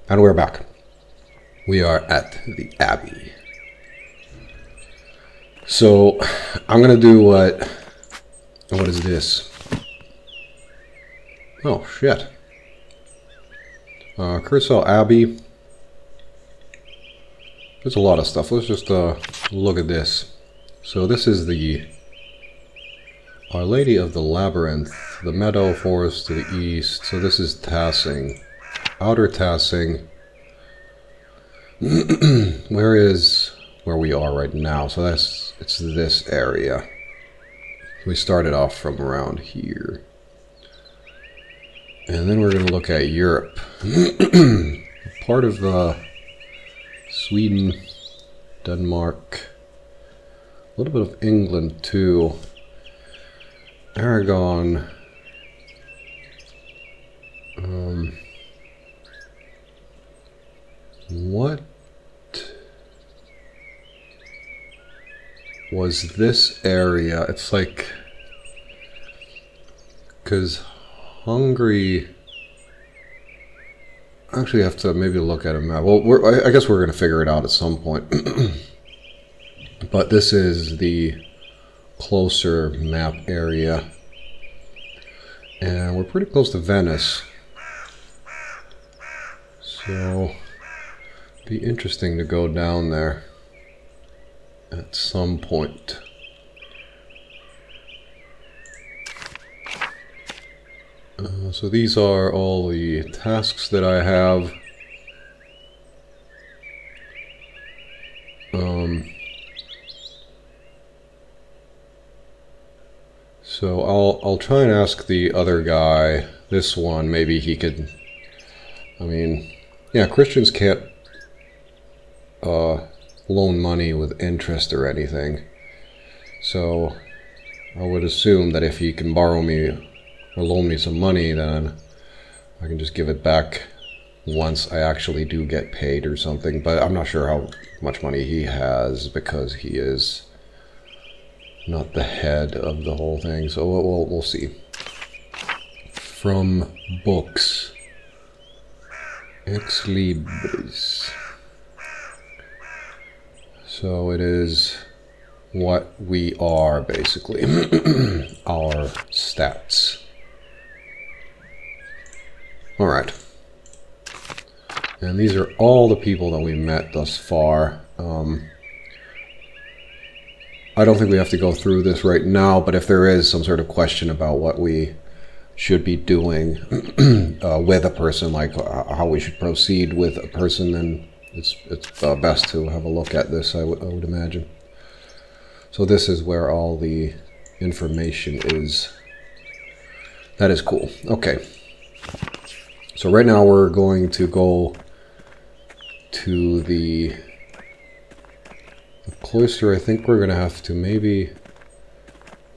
And we're back. We are at the Abbey. So, I'm gonna do what is this? Oh, shit. Cursal Abbey. There's a lot of stuff. Let's just look at this. So this is the Our Lady of the Labyrinth, the Meadow Forest to the east. So this is Tassing. Outer Tassing. Where we are right now? So it's this area. We started off from around here. And then we're going to look at Europe. Part of Sweden, Denmark, a little bit of England too. Aragon. What was this area? It's like, because Hungary, I actually have to maybe look at a map. Well, I guess we're going to figure it out at some point. But this is the closer map area. And we're pretty close to Venice. So, be interesting to go down there at some point. So these are all the tasks that I have. So I'll try and ask the other guy, this one, maybe he could, I mean, yeah, Christians can't loan money with interest or anything. So I would assume that if he can borrow me or loan me some money, then I can just give it back once I actually do get paid or something. But I'm not sure how much money he has because he is not the head of the whole thing. So we'll see. From books. Ex Libris. So it is what we are, basically. Our stats. Alright. And these are all the people that we met thus far. I don't think we have to go through this right now, but if there is some sort of question about what we should be doing with a person, like how we should proceed with a person, then it's best to have a look at this, I would imagine. So this is where all the information is. That is cool. Okay. So right now we're going to go to the cloister. I think we're going to have to maybe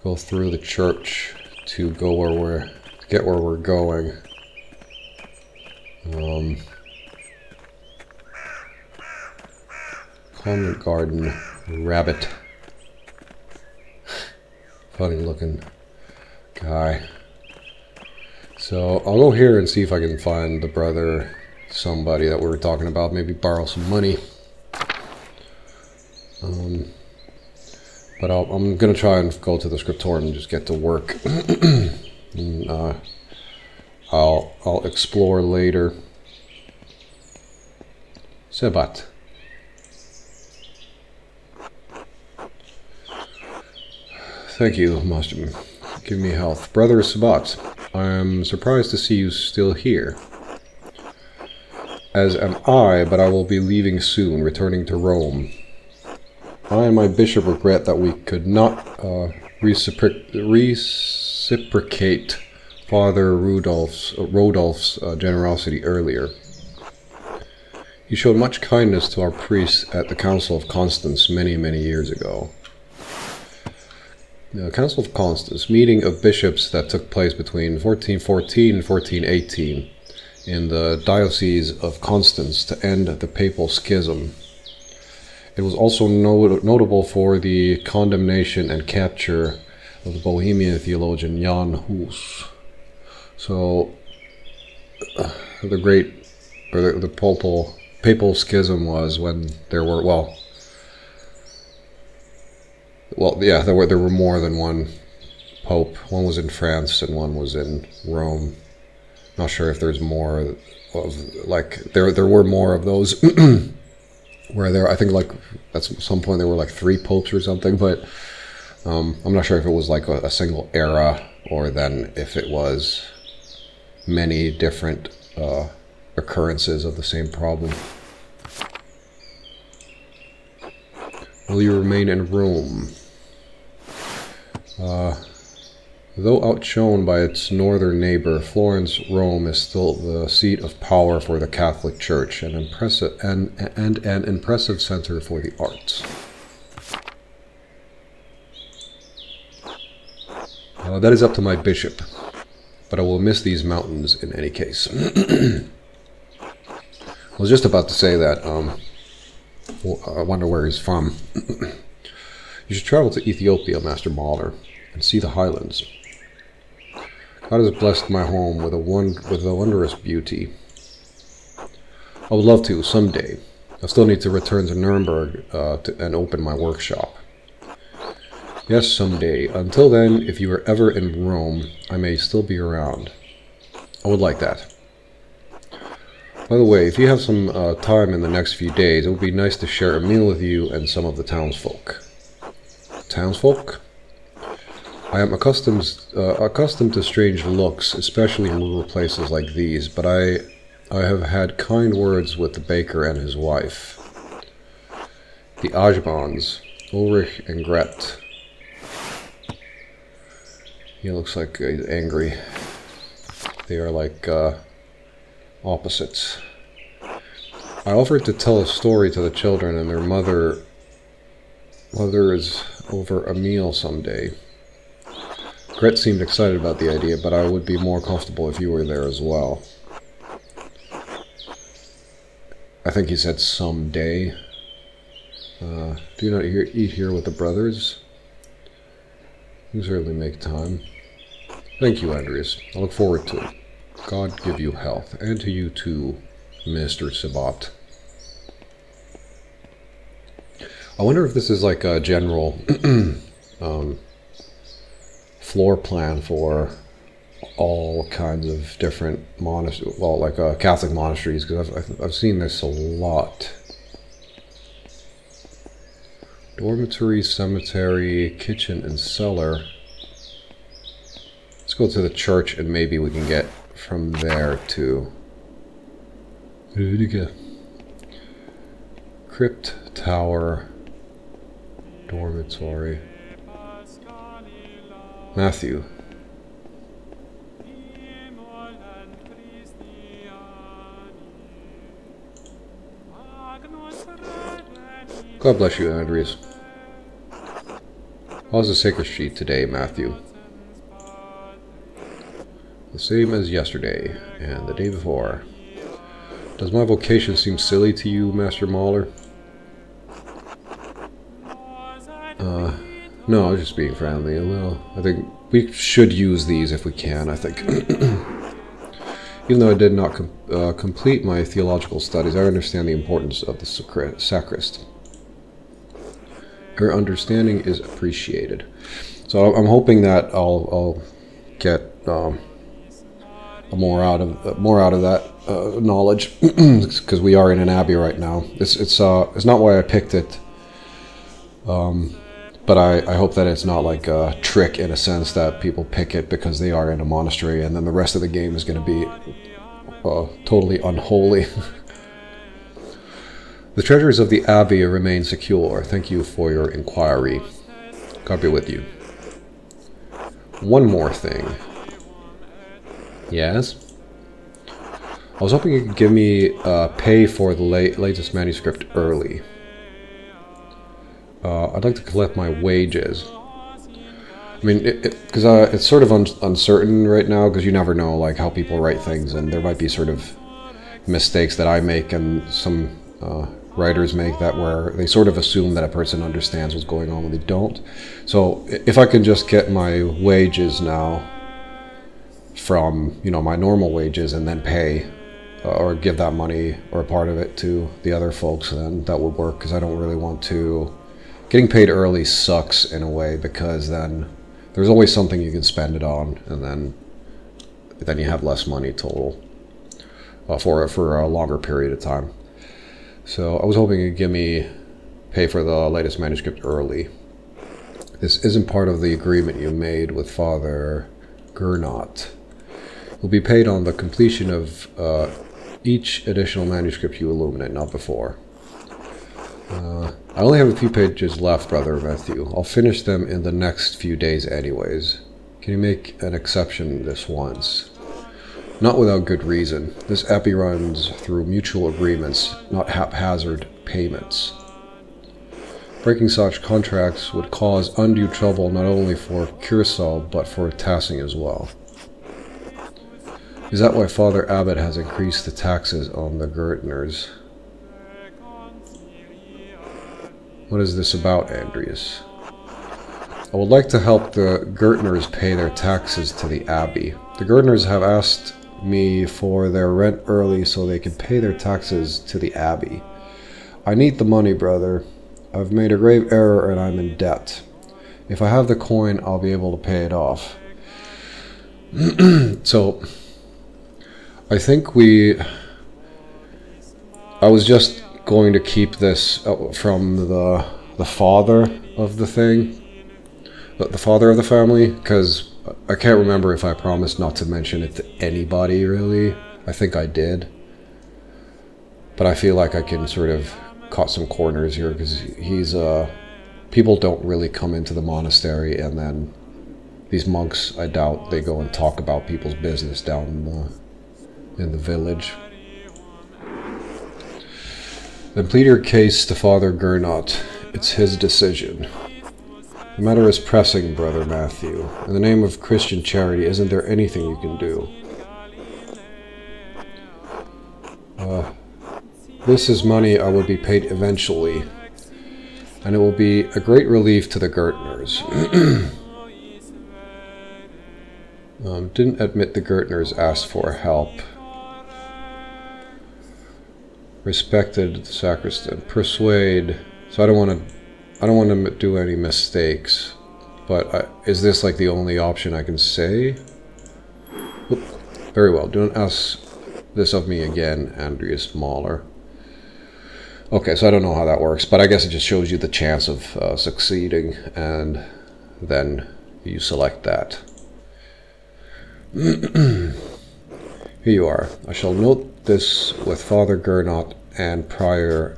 go through the church to go where get where we're going. Convent Garden Rabbit. Funny looking guy. So I'll go here and see if I can find the brother, somebody that we were talking about, maybe borrow some money. But I'm gonna try and go to the scriptorium and just get to work. And, I'll explore later. Sebat. Thank you, Master. Give me health. Brother Sabat, I am surprised to see you still here. As am I, but I will be leaving soon, returning to Rome. I and my bishop regret that we could not reciprocate Father Rodolph's generosity earlier. He showed much kindness to our priests at the Council of Constance many, many years ago. The Council of Constance, meeting of bishops that took place between 1414 and 1418 in the Diocese of Constance to end the Papal Schism. It was also notable for the condemnation and capture of the Bohemian theologian Jan Hus. So, the great or the papal schism was when there were, yeah, there were more than one pope. One was in France and one was in Rome. Not sure if there's more of, like, there were more of those where there, I think, like, at some point there were like 3 popes or something, but I'm not sure if it was like a single era or then if it was many different occurrences of the same problem. Will you remain in Rome? Though outshone by its northern neighbor, Florence, Rome is still the seat of power for the Catholic Church, and an impressive center for the arts. That is up to my bishop, but I will miss these mountains in any case. I was just about to say that. I wonder where he's from. You should travel to Ethiopia, Master Mahler, and see the highlands. God has blessed my home with a wondrous beauty. I would love to, someday. I still need to return to Nuremberg and open my workshop. Yes, someday. Until then, if you are ever in Rome, I may still be around. I would like that. By the way, if you have some time in the next few days, it would be nice to share a meal with you and some of the townsfolk. Townsfolk? I am accustomed to strange looks, especially in rural places like these, but I have had kind words with the baker and his wife. The Ajmans, Ulrich and Gret. He looks like he's angry. They are like opposites. I offered to tell a story to the children and their mother is over a meal someday. Gret seemed excited about the idea, but I would be more comfortable if you were there as well. I think he said someday. Do you not eat here with the brothers? You certainly make time. Thank you, Andreas. I look forward to it. God give you health, and to you too, Mr. Sabat. I wonder if this is like a general floor plan for all kinds of different monasteries, well, like Catholic monasteries, because I've seen this a lot. Dormitory, cemetery, kitchen, and cellar. Let's go to the church and maybe we can get from there to crypt, tower, dormitory. Matthew. God bless you, Andreas. How's the sacristy today, Matthew? The same as yesterday, and the day before. Does my vocation seem silly to you, Master Mahler? No, I was just being friendly. Well, I think we should use these if we can, I think. Even though I did not complete my theological studies, I understand the importance of the sacrist. Her understanding is appreciated. So I'm hoping that I'll get more out of that knowledge, because we are in an abbey right now. It's not why I picked it, but I hope that it's not like a trick in a sense that people pick it because they are in a monastery, and then the rest of the game is going to be totally unholy. The treasures of the abbey remain secure. Thank you for your inquiry. God be with you. One more thing. Yes? I was hoping you could give me pay for the latest manuscript early. I'd like to collect my wages. I mean, because it's sort of uncertain right now, because you never know like how people write things, and there might be sort of mistakes that I make and some writers make that where they sort of assume that a person understands what's going on when they don't. So if I can just get my wages now from, you know, my normal wages and then pay or give that money or a part of it to the other folks, then that would work, because I don't really want to... Getting paid early sucks in a way, because then there's always something you can spend it on, and then you have less money total for a longer period of time. So I was hoping you'd give me pay for the latest manuscript early. This isn't part of the agreement you made with Father Gernot. You'll be paid on the completion of each additional manuscript you illuminate, not before. I only have a few pages left, Brother Matthew. I'll finish them in the next few days anyways. Can you make an exception this once? Not without good reason. This abbey runs through mutual agreements, not haphazard payments. Breaking such contracts would cause undue trouble not only for Kursal, but for Tassing as well. Is that why Father Abbot has increased the taxes on the Gertners? What is this about, Andreas? I would like to help the Gertners pay their taxes to the Abbey. The Gertners have asked me for their rent early so they can pay their taxes to the Abbey. I need the money, brother. I've made a grave error and I'm in debt. If I have the coin, I'll be able to pay it off. So, I think I was just going to keep this from the father of the thing, the father of the family, because I can't remember if I promised not to mention it to anybody, really. I think I did. But I feel like I can sort of cut some corners here, because people don't really come into the monastery, and then these monks, I doubt they go and talk about people's business down in the village. Then plead your case to Father Gernot. It's his decision. The matter is pressing, Brother Matthew. In the name of Christian charity, isn't there anything you can do? This is money I will be paid eventually, and it will be a great relief to the Gertners. Didn't admit the Gertners asked for help. Respected sacristan. Persuade. So I don't want to do any mistakes. But is this like the only option I can say? Oop. Very well. Don't ask this of me again, Andreas Mahler. Okay, so I don't know how that works, but I guess it just shows you the chance of succeeding, and then you select that. Here you are. I shall note this with Father Gernot and Prior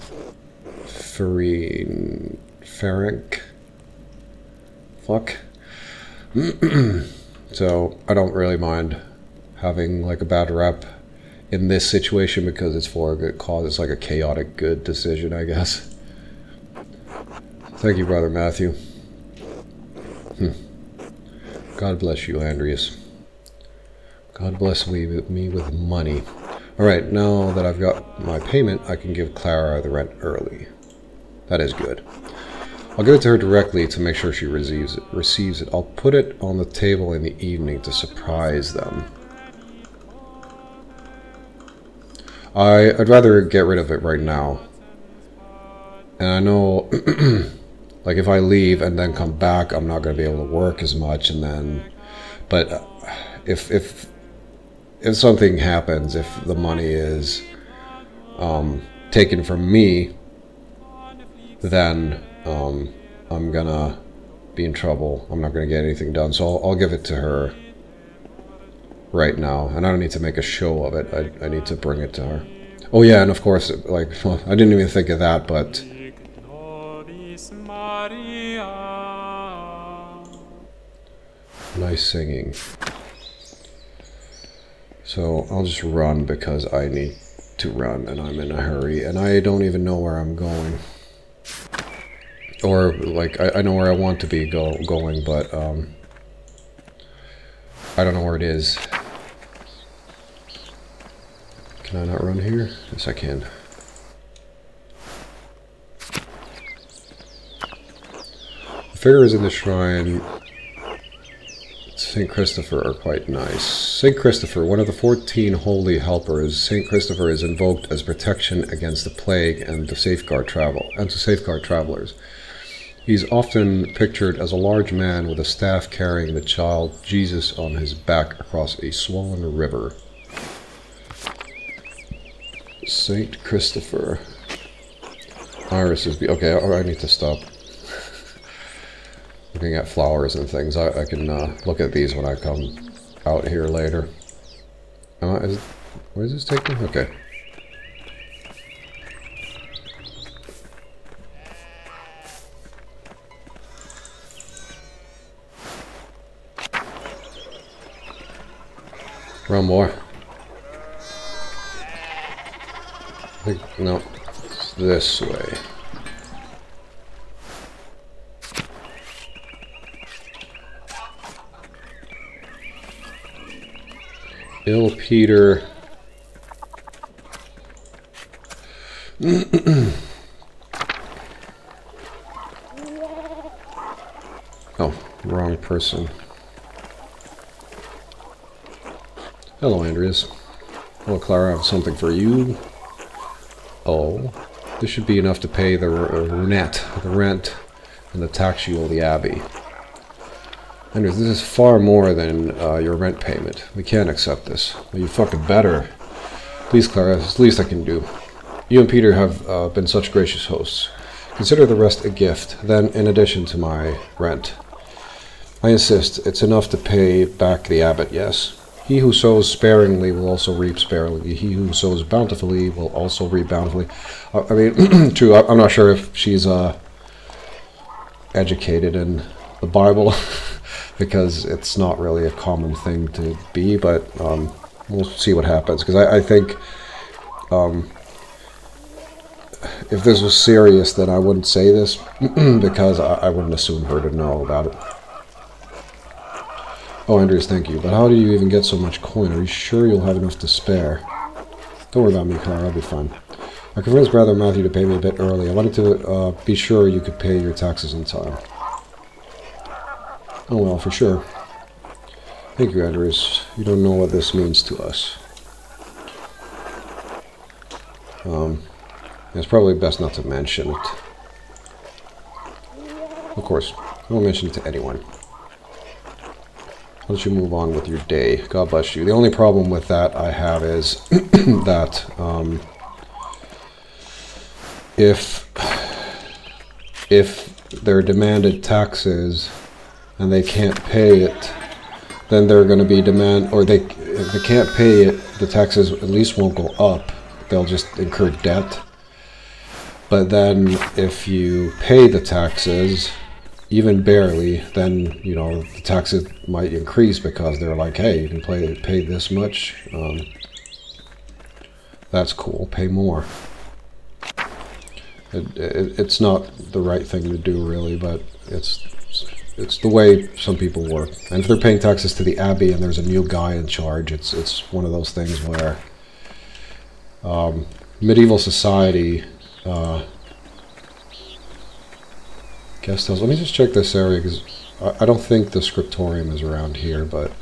Ferenc. Fuck. So I don't really mind having like a bad rep in this situation, because it's for a good cause. It's like a chaotic good decision, I guess. Thank you, Brother Matthew. God bless you, Andreas. God bless me with money. Alright, now that I've got my payment, I can give Clara the rent early. That is good. I'll give it to her directly to make sure she receives it. I'll put it on the table in the evening to surprise them. I'd rather get rid of it right now. And I know, like, if I leave and then come back, I'm not going to be able to work as much, and then... But if something happens, if the money is taken from me, then I'm gonna be in trouble. I'm not gonna get anything done, so I'll give it to her right now, and I don't need to make a show of it. I need to bring it to her. Oh yeah, and of course, like, well, I didn't even think of that, but nice singing. So I'll just run because I need to run, and I'm in a hurry, and I don't even know where I'm going. Or, like, I know where I want to be going, but I don't know where it is. Can I not run here? Yes, I can. The figures in the shrine St. Christopher are quite nice. Saint Christopher, one of the 14 holy helpers. Saint Christopher is invoked as protection against the plague and to safeguard travelers. He's often pictured as a large man with a staff carrying the child Jesus on his back across a swollen river. Saint Christopher. Iris is... Okay, I need to stop looking at flowers and things. I can look at these when I come out here later. Where does this take me? Okay. Run more. I think, no, it's this way. Ill Peter. Oh, wrong person. Hello, Andreas. Hello, Clara. I have something for you. Oh, this should be enough to pay the rent, and the tax you owe the Abbey. Andreas, this is far more than your rent payment. We can't accept this. Well, you fucking better. Please, Clara, it's the least I can do. You and Peter have been such gracious hosts. Consider the rest a gift, then in addition to my rent. I insist, it's enough to pay back the abbot, yes. He who sows sparingly will also reap sparingly. He who sows bountifully will also reap bountifully. I mean, true, I'm not sure if she's educated in the Bible, because it's not really a common thing to be, but we'll see what happens. Because I think if this was serious, then I wouldn't say this, because I wouldn't assume her to know about it. Oh, Andreas, thank you. But how do you even get so much coin? Are you sure you'll have enough to spare? Don't worry about me, Clara. I'll be fine. I convinced Brother Matthew to pay me a bit early. I wanted to be sure you could pay your taxes in time. Oh, well, for sure. Thank you, Andreas. You don't know what this means to us. It's probably best not to mention it. Of course, I won't mention it to anyone. Why don't you move on with your day? God bless you. The only problem with that I have is that if they're demanded taxes and they can't pay it, then they're going to be if they can't pay it, the taxes at least won't go up. They'll just incur debt. But then if you pay the taxes, even barely, then, you know, the taxes might increase because they're like, hey, you can pay this much. That's cool. Pay more. It's not the right thing to do, really, but it's the way some people work. And if they're paying taxes to the Abbey and there's a new guy in charge, it's one of those things where medieval society... guest house. Let me just check this area, because I don't think the scriptorium is around here, but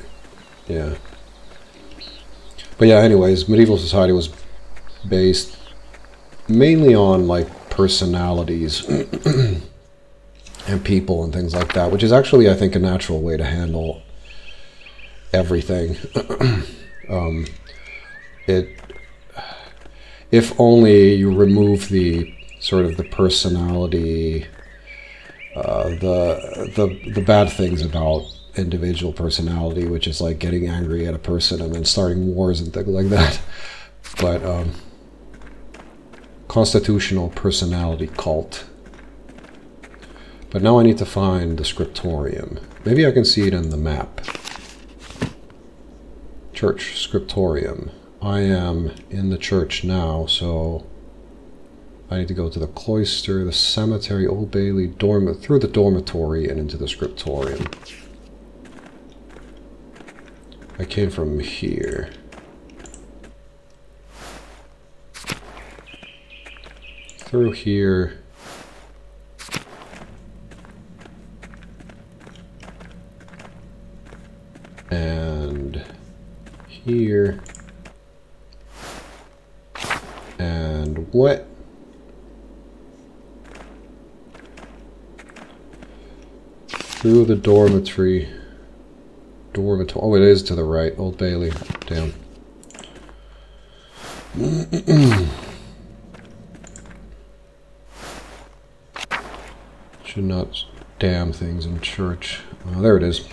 yeah. But yeah, anyways, medieval society was based mainly on, like, personalities and people and things like that, which is actually, I think, a natural way to handle everything. If only you remove the sort of the personality, the bad things about individual personality, which is like getting angry at a person and then starting wars and things like that. But constitutional personality cult. But now I need to find the scriptorium. Maybe I can see it in the map. Church, scriptorium. I am in the church now, so I need to go to the cloister, the cemetery, Old Bailey, through the dormitory and into the scriptorium. I came from here. Through here. And here. And what? Through the dormitory. Oh, it is to the right. Old Bailey. Damn. Should not damn things in church. Oh, there it is.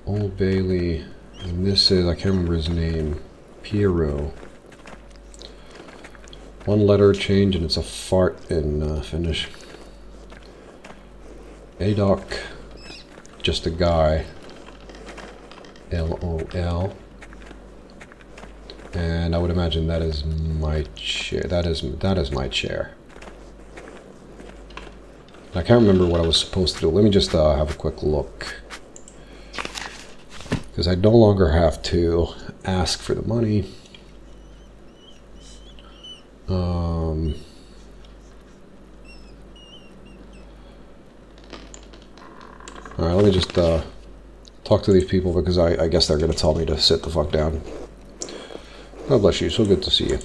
Old Bailey. And this is, I can't remember his name. Piero. One letter change and it's a fart in Finnish. Adoc. Just a guy. LOL. And I would imagine that is my chair. That is my chair. I can't remember what I was supposed to do. Let me just have a quick look. Because I no longer have to ask for the money. Alright, let me just talk to these people because I guess they're going to tell me to sit the fuck down. God bless you. So good to see you.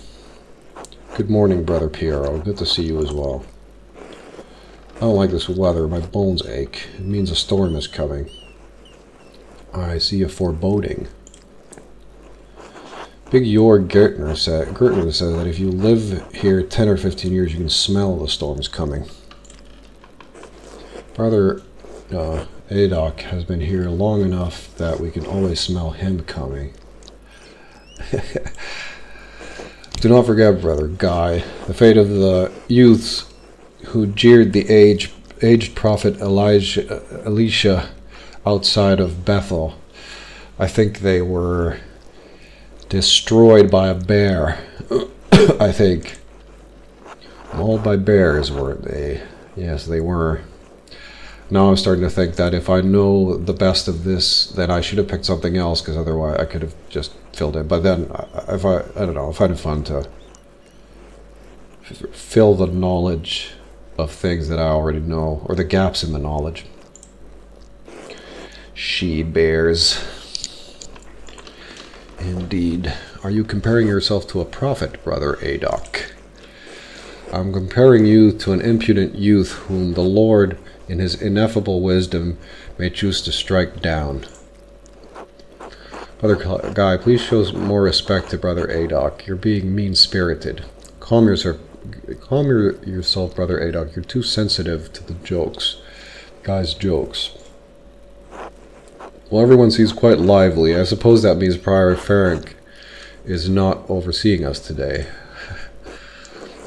Good morning, Brother Piero. Good to see you as well. I don't like this weather. My bones ache. It means a storm is coming. I see a foreboding. Big Jorg Gertner says that if you live here 10 or 15 years, you can smell the storms coming. Brother Adoc has been here long enough that we can always smell him coming. Do not forget, Brother Guy, the fate of the youths who jeered the aged prophet Elisha outside of Bethel. I think they were destroyed by a bear. I think. Mauled by bears, weren't they? Yes, they were. Now I'm starting to think that if I know the best of this, then I should have picked something else, because otherwise I could have just filled it. But then, I don't know, I find it fun to fill the knowledge of things that I already know, or the gaps in the knowledge. She-bears. Indeed. Are you comparing yourself to a prophet, Brother Adoc? I'm comparing you to an impudent youth whom the Lord, in his ineffable wisdom, may choose to strike down. Brother Guy, please show more respect to Brother Adoc. You're being mean-spirited. Calm yourself, Brother Adoc. You're too sensitive to the jokes. Guy's jokes. Well, everyone seems quite lively. I suppose that means Prior Ferenc is not overseeing us today.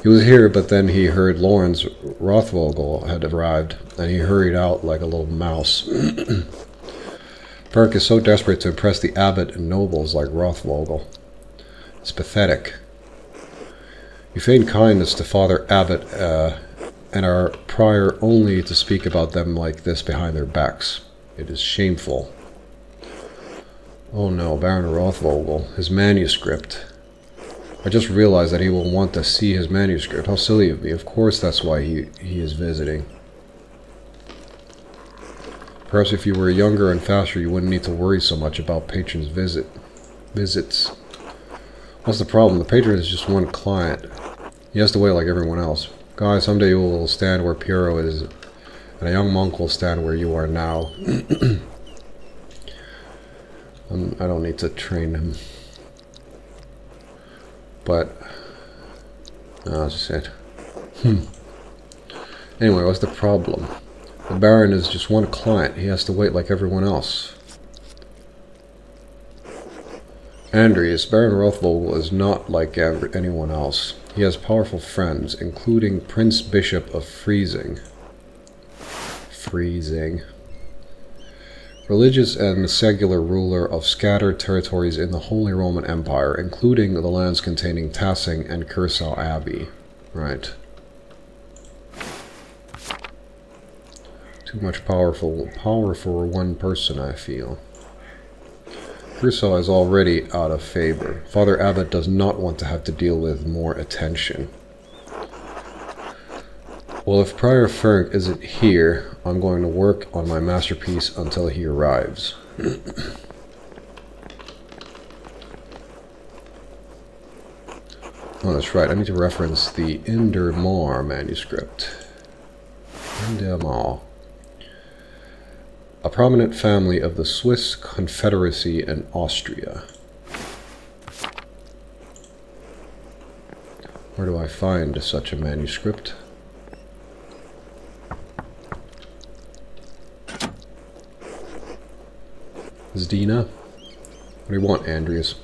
He was here, but then he heard Lawrence Rothvogel had arrived, and he hurried out like a little mouse. Ferenc is so desperate to impress the abbot and nobles like Rothvogel. It's pathetic. You feign kindness to Father Abbot and our prior only to speak about them like this behind their backs. It is shameful. Oh no, Baron Rothvogel, his manuscript. I just realized that he will want to see his manuscript. How silly of me. Of course that's why he is visiting. Perhaps if you were younger and faster, you wouldn't need to worry so much about patrons' visits. What's the problem? The patron is just one client. He has to wait like everyone else. Guys, someday you will stand where Piero is, and a young monk will stand where you are now. I don't need to train him. But, that's it. Anyway, what's the problem? The Baron is just one client. He has to wait like everyone else. Andreas, Baron Rothvogel is not like anyone else. He has powerful friends, including Prince Bishop of Freezing. Religious and secular ruler of scattered territories in the Holy Roman Empire, including the lands containing Tassing and Curacao Abbey. Right. Too much power for one person, I feel. Curacao is already out of favor. Father Abbot does not want to have to deal with more attention. Well, if Prior Ferg isn't here, I'm going to work on my masterpiece until he arrives. Oh, that's right. I need to reference the Indermar manuscript. Indermar. A prominent family of the Swiss Confederacy and Austria. Where do I find such a manuscript? Zdena? What do you want, Andreas?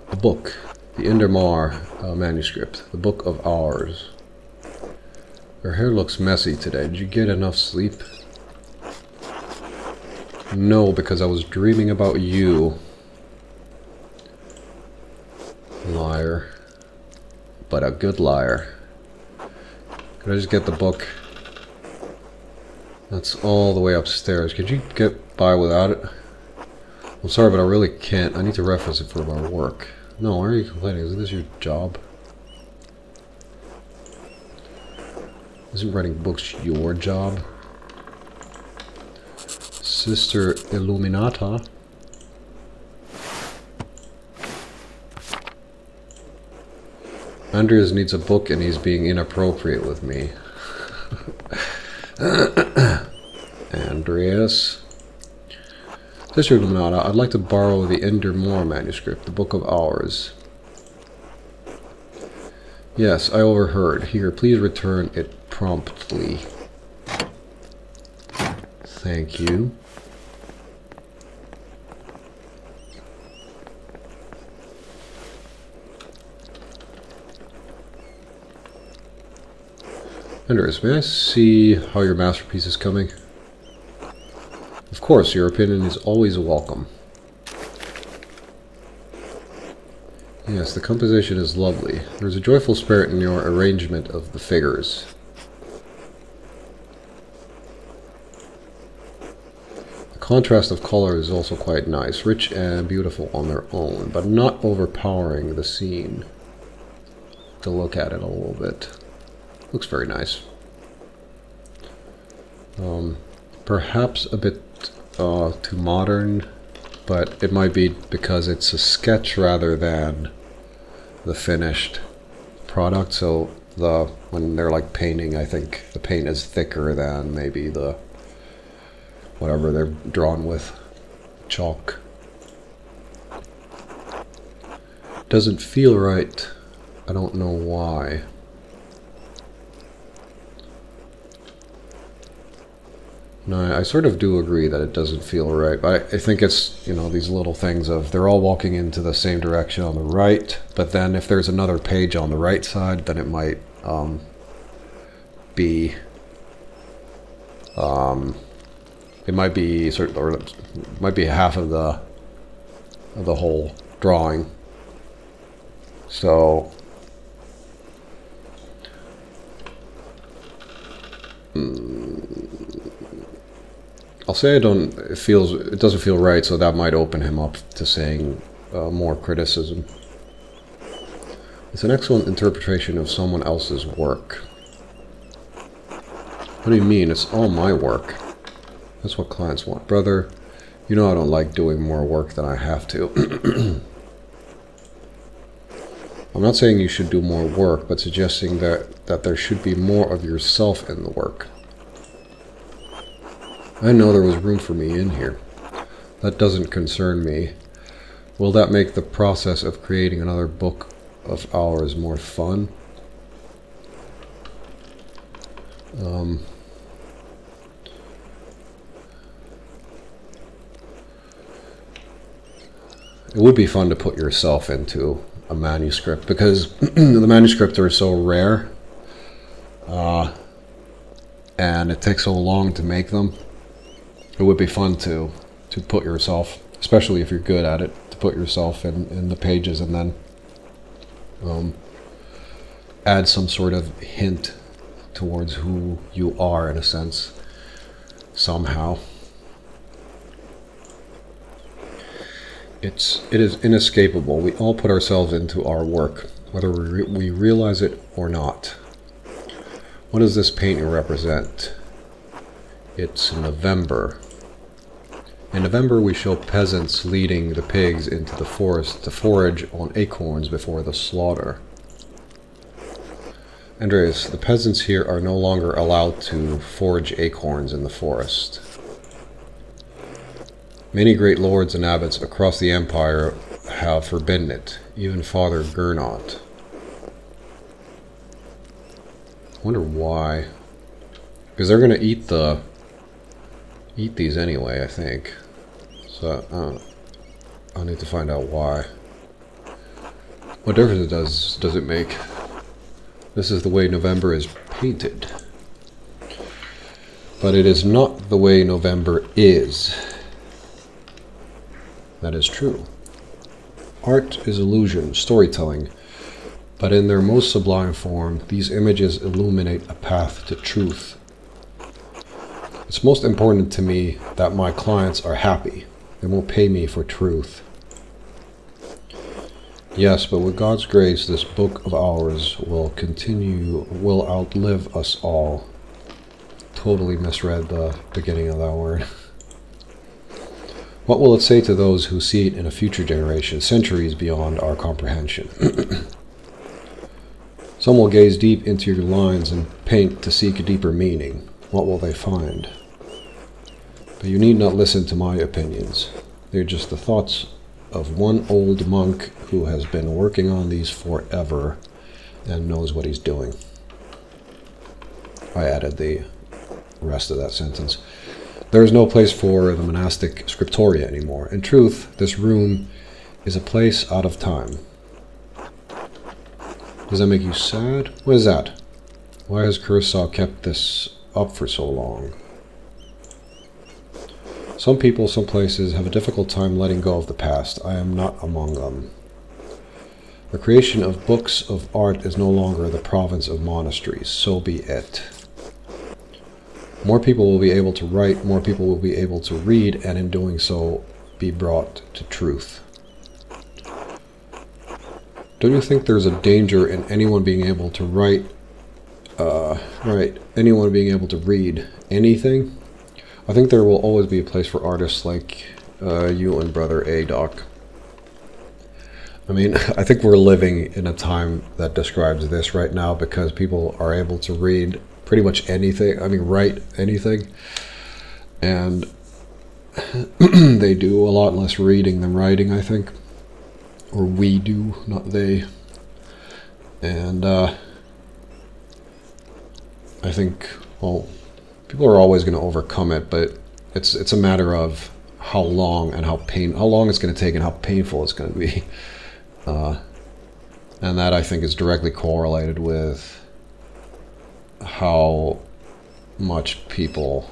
A book. The Indermar manuscript. The Book of Hours. Your hair looks messy today. Did you get enough sleep? No, because I was dreaming about you. Liar. But a good liar. Could I just get the book? That's all the way upstairs. Could you get by without it? I'm sorry, but I really can't. I need to reference it for my work. No, why are you complaining? Isn't this your job? Isn't writing books your job? Sister Illuminata. Andreas needs a book and he's being inappropriate with me. Andreas. Sister Illuminata, I'd like to borrow the Indermar manuscript, the Book of Hours. Yes, I overheard. Here, please return it promptly. Thank you. Andreas, may I see how your masterpiece is coming? Of course, your opinion is always welcome. Yes, the composition is lovely. There's a joyful spirit in your arrangement of the figures. The contrast of color is also quite nice, rich and beautiful on their own, but not overpowering the scene. To look at it a little bit. Looks very nice. Perhaps a bit too modern, but it might be because it's a sketch rather than the finished product. So when they're like painting, I think the paint is thicker than maybe the whatever they're drawn with, chalk. Doesn't feel right. I don't know why. No, I sort of do agree that it doesn't feel right, but I think it's, you know, these little things of they're all walking into the same direction on the right, but then if there's another page on the right side, then it might be sort of, or it might be half of the whole drawing. So I'll say it doesn't feel right, so that might open him up to saying more criticism. It's an excellent interpretation of someone else's work. What do you mean? It's all my work. That's what clients want. Brother, you know I don't like doing more work than I have to. I'm not saying you should do more work, but suggesting that there should be more of yourself in the work. I know there was room for me in here. That doesn't concern me. Will that make the process of creating another book of hours more fun? It would be fun to put yourself into a manuscript because the manuscripts are so rare and it takes so long to make them. It would be fun to put yourself, especially if you're good at it, to put yourself in the pages and then add some sort of hint towards who you are in a sense, somehow. It is inescapable. We all put ourselves into our work, whether we realize it or not. What does this painting represent? It's November. In November, we show peasants leading the pigs into the forest to forage on acorns before the slaughter. Andreas, the peasants here are no longer allowed to forage acorns in the forest. Many great lords and abbots across the empire have forbidden it, even Father Gernot. I wonder why. Because they're going to eat these anyway, I think. So I'll need to find out why. What difference does it make? This is the way November is painted. But it is not the way November is. That is true. Art is illusion, storytelling. But in their most sublime form, these images illuminate a path to truth. It's most important to me that my clients are happy. They won't pay me for truth. Yes, but with God's grace, this book of ours will outlive us all. Totally misread the beginning of that word. What will it say to those who see it in a future generation, centuries beyond our comprehension? Some will gaze deep into your lines and paint to seek a deeper meaning. What will they find? But you need not listen to my opinions. They're just the thoughts of one old monk who has been working on these forever and knows what he's doing. I added the rest of that sentence. There is no place for the monastic scriptoria anymore. In truth, this room is a place out of time. Does that make you sad? What is that? Why has Kurosawa kept this up for so long? Some people, some places, have a difficult time letting go of the past. I am not among them. The creation of books of art is no longer the province of monasteries. So be it. More people will be able to write, more people will be able to read, and in doing so, be brought to truth. Don't you think there's a danger in anyone being able to anyone being able to read anything? I think there will always be a place for artists like you and Brother A. Doc. I mean, I think we're living in a time that describes this right now because people are able to read pretty much anything. I mean, write anything. And they do a lot less reading than writing, I think. Or we do, not they. And I think, well, people are always going to overcome it, but it's a matter of how long and how long it's going to take and how painful it's going to be. And that, I think, is directly correlated with how much people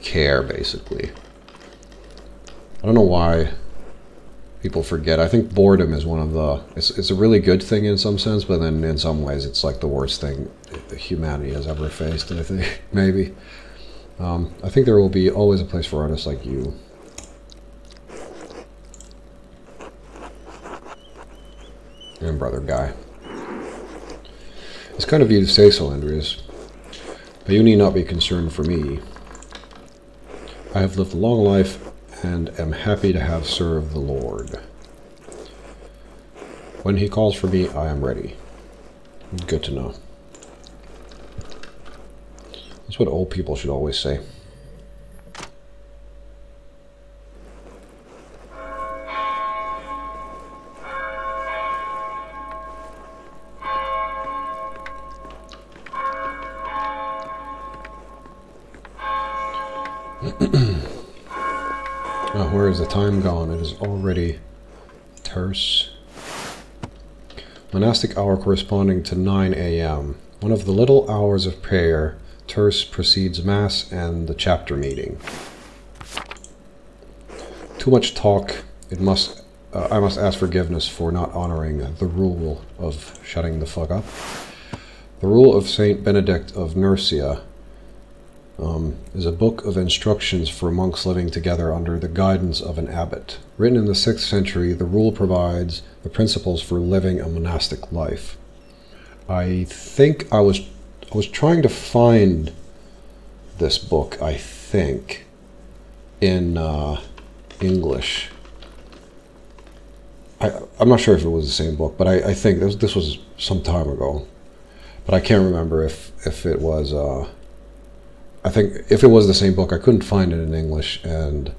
care, basically. I don't know why people forget. I think boredom is one of the... It's a really good thing in some sense, but then in some ways it's like the worst thing humanity has ever faced, I think, maybe. I think there will be always a place for artists like you. And Brother Guy. It's kind of you to say so, Andreas. But you need not be concerned for me. I have lived a long life and am happy to have served the Lord. When he calls for me, I am ready. Good to know. That's what old people should always say. Where is the time gone? It is already terse. Monastic hour corresponding to 9 a.m. One of the little hours of prayer. Terse precedes Mass and the chapter meeting. Too much talk. I must ask forgiveness for not honoring the rule of shutting the fuck up. The rule of Saint Benedict of Nursia is a book of instructions for monks living together under the guidance of an abbot. Written in the 6th century, the rule provides the principles for living a monastic life. I think I was I was trying to find this book, I think, in English. I'm not sure if it was the same book, but I think this was some time ago. But I can't remember if it was... I think if it was the same book, I couldn't find it in English, and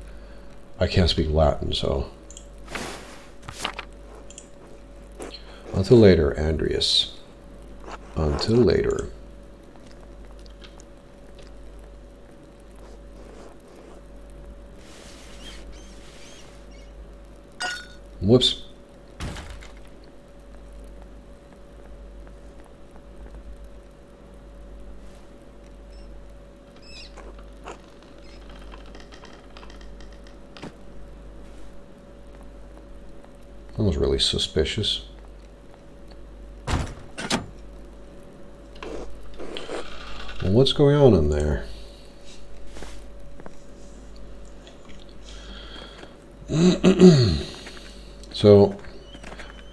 I can't speak Latin, so... Until later, Andreas. Until later. Whoops. That was really suspicious. Well, what's going on in there? So,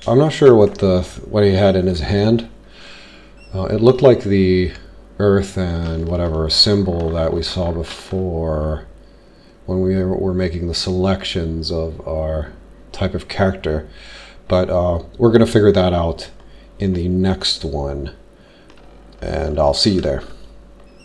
I'm not sure what he had in his hand. It looked like the earth and whatever symbol that we saw before when we were making the selections of our type of character. But we're going to figure that out in the next one. And I'll see you there.